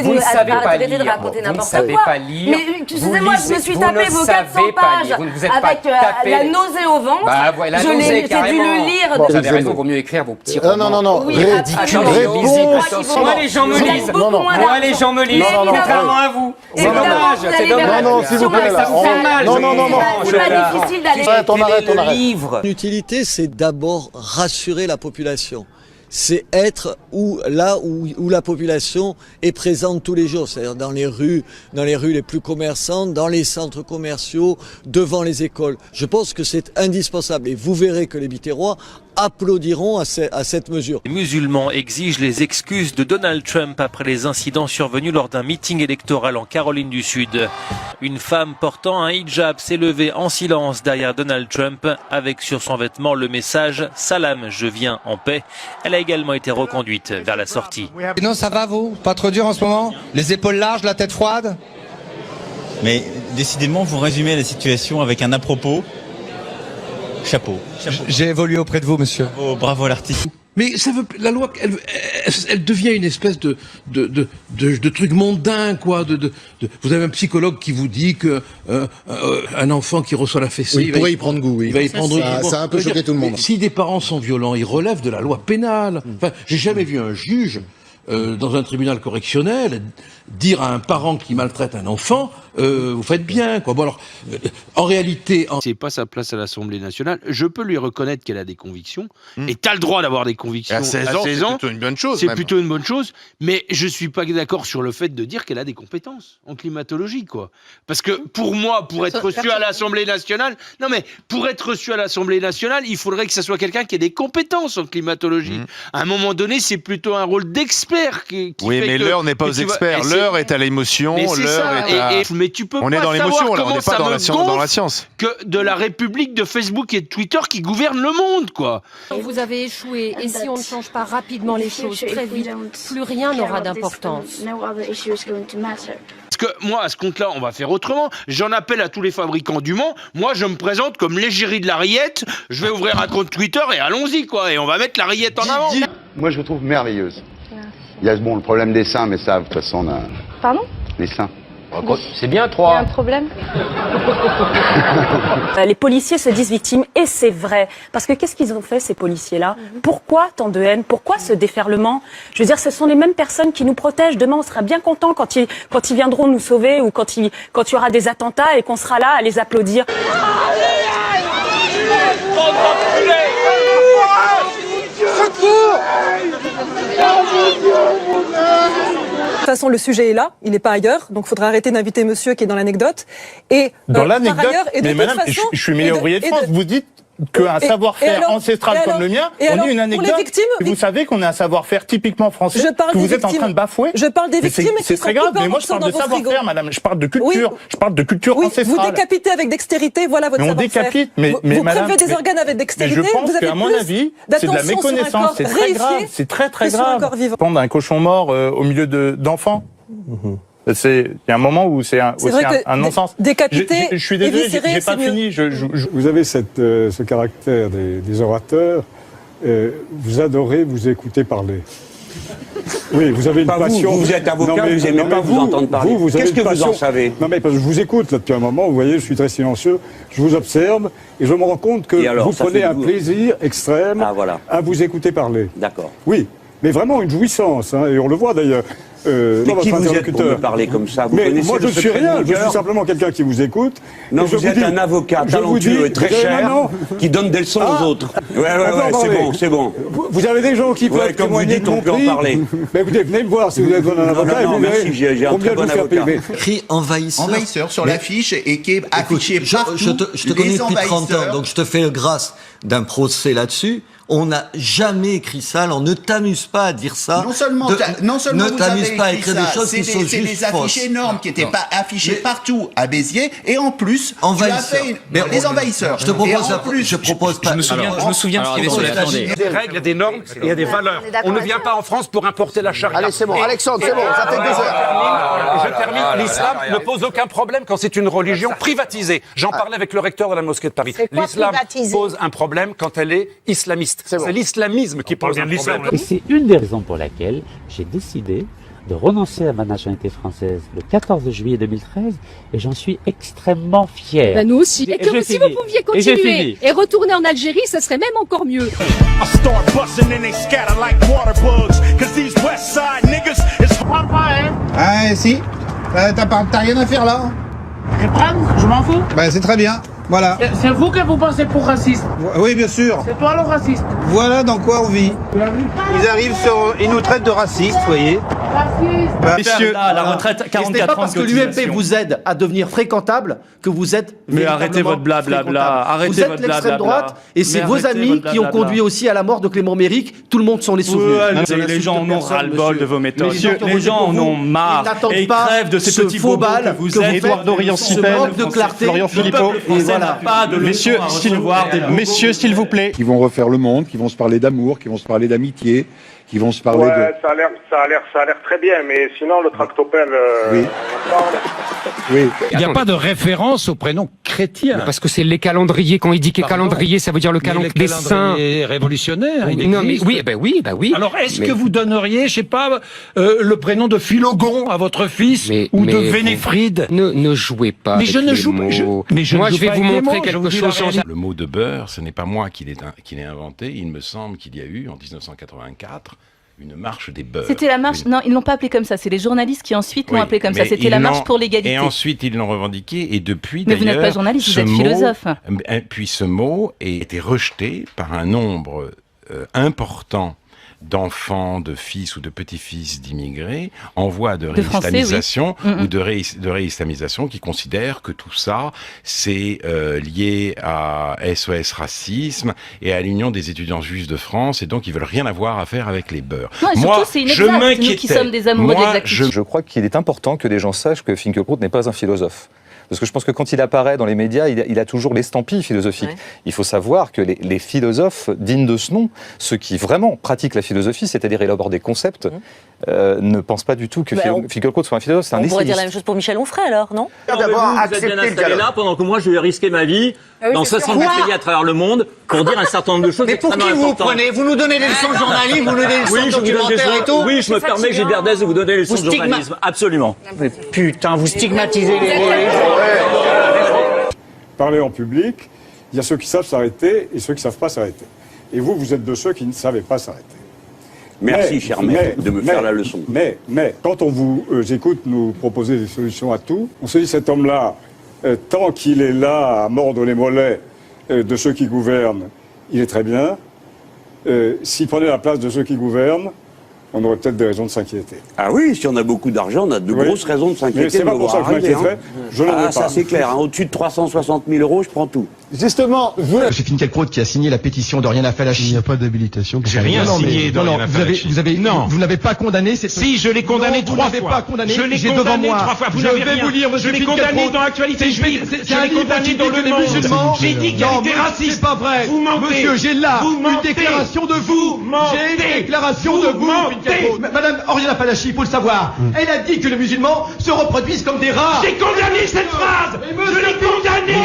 Vous ne savez pas lire, vous ne savez pas lire. Mais excusez-moi, je me suis tapé vos 400 pages avec la nausée au ventre. Bah voilà, j'ai dû le lire. Bon, vous avez raison, il vaut mieux écrire vos petits romans. Non. Oui, Moi, les gens me lisent. Moi, les gens me lisent, contrairement à vous. C'est dommage, c'est dommage. Non, s'il vous plaît, là. Ça vous fait mal. Non. C'est pas difficile d'aller. On arrête. L'utilité, c'est d'abord rassurer la population. C'est être là où la population est présente tous les jours, c'est-à-dire dans les rues les plus commerçantes, dans les centres commerciaux, devant les écoles. Je pense que c'est indispensable et vous verrez que les Biterrois applaudiront à cette mesure. Les musulmans exigent les excuses de Donald Trump après les incidents survenus lors d'un meeting électoral en Caroline du Sud. Une femme portant un hijab s'est levée en silence derrière Donald Trump avec sur son vêtement le message « Salam, je viens en paix ». Elle a également été reconduite vers la sortie. Non, ça va vous? Pas trop dur en ce moment? Les épaules larges, la tête froide? Mais décidément, vous résumez la situation avec un à-propos. Chapeau. J'ai évolué auprès de vous, monsieur. Oh, bravo l'artiste. Mais ça veut, la loi, elle devient une espèce de truc mondain, quoi. Vous avez un psychologue qui vous dit que un enfant qui reçoit la fessée, Il pourrait y prendre goût, oui. Il va y prendre goût. Ça a un peu choqué tout le monde. Si des parents sont violents, ils relèvent de la loi pénale. Enfin, j'ai jamais vu un juge dans un tribunal correctionnel dire à un parent qui maltraite un enfant, vous faites bien, quoi. Bon alors, en réalité, c'est pas sa place à l'Assemblée nationale. Je peux lui reconnaître qu'elle a des convictions, et t'as le droit d'avoir des convictions. À 16 ans, c'est plutôt une bonne chose. C'est plutôt une bonne chose, mais je suis pas d'accord sur le fait de dire qu'elle a des compétences en climatologie, quoi. Parce que pour moi, pour être reçu à l'Assemblée nationale, il faudrait que ça soit quelqu'un qui ait des compétences en climatologie. À un moment donné, c'est plutôt un rôle d'expert qui oui, fait mais l'heure n'est pas aux experts. L'heure est à l'émotion. Mais tu peux on pas est dans l'émotion, là. On n'est pas dans la science. Que de la République de Facebook et de Twitter qui gouvernent le monde, quoi. Vous avez échoué, et si on ne change pas rapidement les choses très vite, plus rien n'aura d'importance. Parce que moi, à ce compte-là, on va faire autrement. J'en appelle à tous les fabricants du Mans. Moi, je me présente comme l'égérie de la rillette. Je vais ouvrir un compte Twitter et allons-y, quoi. Et on va mettre la rillette en avant. Moi, je vous trouve merveilleuse. Il y a le problème des seins, mais ça, de toute façon, on a... Pardon? Les seins. C'est bien, 3. Il y a un problème? Les policiers se disent victimes, et c'est vrai. Parce que qu'est-ce qu'ils ont fait, ces policiers-là? Pourquoi tant de haine? Pourquoi ce déferlement? Je veux dire, ce sont les mêmes personnes qui nous protègent. Demain, on sera bien contents quand ils viendront nous sauver, ou quand il y aura des attentats, et qu'on sera là à les applaudir. De toute façon, le sujet est là, il n'est pas ailleurs, donc il faudra arrêter d'inviter monsieur qui est dans l'anecdote. Dans l'anecdote, par ailleurs, mais madame, je suis meilleur ouvrier de France, vous dites qu'un savoir-faire ancestral comme le mien, on est une anecdote. Vous savez qu'on a un savoir-faire typiquement français que vous êtes en train de bafouer. Je parle des victimes. C'est très grave, mais moi je parle de savoir-faire, madame. Je parle de culture. Je parle de culture ancestrale. Vous décapitez avec dextérité, voilà votre savoir-faire. On décapite, mais vous madame. prélevez des organes avec dextérité. Je pense qu'à mon avis, c'est de la méconnaissance. C'est très grave. C'est très très grave. Prendre un cochon mort au milieu d'enfants. Il y a un moment où c'est un non-sens. Décapiter, je suis désolé, j'ai pas fini. Vous avez ce caractère des orateurs. Vous adorez vous écouter parler. Oui, vous avez une passion. Vous êtes avocat, vous n'aimez pas vous entendre parler. Qu'est-ce que vous en savez? Non, mais parce que je vous écoute là depuis un moment. Vous voyez, je suis très silencieux. Je vous observe et je me rends compte que vous prenez un plaisir extrême à vous écouter parler. D'accord. Oui, mais vraiment une jouissance, hein, et on le voit d'ailleurs. Mais qui vous êtes pour me parler comme ça? Mais moi je ne suis rien, je suis simplement quelqu'un qui vous écoute. Non, vous êtes un avocat talentueux et très cher qui donne des leçons aux autres. Ouais, c'est bon. Vous avez des gens qui peuvent comme vous dites, on peut en parler. Mais écoutez, venez me voir si vous êtes un avocat. Non, merci, j'ai un très bon avocat. Écrit envahisseur. Envahisseur sur l'affiche et qui est affiché partout. Je te connais depuis 30 ans, donc je te fais grâce d'un procès là-dessus. On n'a jamais écrit ça, alors ne t'amuse pas à dire ça. Non seulement ne t'amuse pas à écrire des choses qui sont juste fausses. C'est des affiches énormes qui n'étaient pas affichées partout à Béziers, et en plus, tu as fait les envahisseurs. Je te propose pas. Je me souviens de ce qu'il y avait sur la tendée. Il y a des règles, il y a des normes, il y a des valeurs. On ne vient pas en France pour importer la charia. Allez, c'est bon, Alexandre, c'est bon, ça fait 2 heures. Je termine, l'islam ne pose aucun problème quand c'est une religion privatisée. J'en parlais avec le recteur de la mosquée de Paris. L'islam pose un problème quand elle est islamiste. C'est l'islamisme qui pose un problème. Et c'est une des raisons pour laquelle j'ai décidé de renoncer à ma nationalité française le 14 juillet 2013 et j'en suis extrêmement fier. Ben nous aussi. Et que si vous pouviez continuer et retourner en Algérie, ce serait même encore mieux. Ah si, t'as rien à faire là. Je prends, je m'en fous. Ben c'est très bien, voilà. C'est vous que vous pensez pour raciste. Oui bien sûr. C'est toi le raciste. Voilà dans quoi on vit. Ils arrivent ils nous traitent de racistes, vous voyez. Messieurs, la retraite, 44 ans. Ce n'est pas parce que l'UMP vous aide à devenir fréquentable que vous êtes. Mais arrêtez votre blabla. Vous êtes l'extrême droite et c'est vos amis qui ont conduit aussi à la mort de Clément Méric. Tout le monde s'en est souvenu. Les gens en ont ras-le-bol de vos méthodes. Les gens en ont marre et ils crèvent de ces petits faux balles que vous êtes. Édouard Dorian-Sipel, Florian Philippot. Messieurs, s'il vous plaît. Qui vont refaire le monde, qui vont se parler d'amour, qui vont se parler d'amitié, qui vont se parler de... ça a l'air très bien, mais sinon le tractopelle... Oui. Il n'y a pas de référence au prénom chrétien. Parce que c'est les calendriers. Quand il dit qu'il est calendrier, ça veut dire le calendrier des saints. Révolutionnaire. Non, mais oui. Alors, est-ce que vous donneriez, je sais pas, le prénom de Philogon à votre fils ou de Vénéfride? Ne jouez pas. Mais je ne joue pas. Moi, je vais vous montrer quelque chose. Le mot de beurre, ce n'est pas moi qui l'ai inventé. Il me semble qu'il y a eu, en 1984, une marche des beurs. C'était la marche. Non, ils l'ont pas appelé comme ça. C'est les journalistes qui ensuite l'ont appelé comme ça. C'était la marche pour l'égalité. Et ensuite, ils l'ont revendiqué. Et depuis, mais vous n'êtes pas journaliste, vous êtes philosophe. Puis ce mot a été rejeté par un nombre important d'enfants, de fils ou de petits-fils d'immigrés en voie de réislamisation ou de réislamisation qui considèrent que tout ça c'est lié à SOS Racisme et à l'Union des étudiants juifs de France et donc ils veulent rien avoir à faire avec les beurs. Non, et surtout, c'est inexact, nous qui sommes des amoureux de l'exactitude. Je crois qu'il est important que les gens sachent que Finkielkraut n'est pas un philosophe. Parce que je pense que quand il apparaît dans les médias, il a toujours l'estampille philosophique. Ouais. Il faut savoir que les philosophes dignes de ce nom, ceux qui vraiment pratiquent la philosophie, c'est-à-dire élaborent des concepts, ne pensent pas du tout que Finkielkraut soit un philosophe. C'est un essayiste. On pourrait dire la même chose pour Michel Onfray alors, non? D'abord, vous êtes bien installé là pendant que moi je vais risquer ma vie dans 70 pays à travers le monde pour dire un certain nombre de choses extrêmement importantes. Mais pour qui vous prenez? Vous nous donnez des leçons de journalisme, vous nous donnez des leçons de documentaire et tout? Oui, je me permets, Gilbert, de vous donner des leçons de journalisme. Absolument. Mais putain, vous stigmatisez les... Parler en public, il y a ceux qui savent s'arrêter et ceux qui ne savent pas s'arrêter. Et vous, vous êtes de ceux qui ne savaient pas s'arrêter. Merci, cher maître, de me faire la leçon. Mais, quand on vous écoute nous proposer des solutions à tout, on se dit cet homme-là, tant qu'il est là à mordre les mollets de ceux qui gouvernent, il est très bien. S'il prenait la place de ceux qui gouvernent, on aurait peut-être des raisons de s'inquiéter. Ah oui, si on a beaucoup d'argent, on a de grosses raisons de s'inquiéter. Mais c'est pas pour ça que je m'inquiéterais. Je n'en ai pas. Ça c'est clair. Au-dessus de 360 000 €, je prends tout. Justement, c'est Finkielkraut qui a signé la pétition de Rien à Falachi. Il n'y a pas d'habilitation. J'ai rien signé de Rien à Falachi. Vous n'avez pas condamné cette... Si, je l'ai condamné 3 fois. Vous n'avez pas condamné. Je l'ai condamné 3 fois. Vous n'avez rien. Je l'ai condamné dans l'actualité juive. Je l'ai condamné dans le monde. J'ai dit qu'il était raciste. C'est pas vrai. Vous mentez. Monsieur, j'ai là une déclaration de vous. J'ai une déclaration de vous. Madame Oriana Falachi, il faut le savoir. Elle a dit que les musulmans se reproduisent comme des rats. J'ai condamné cette phrase. Je l'ai condamné.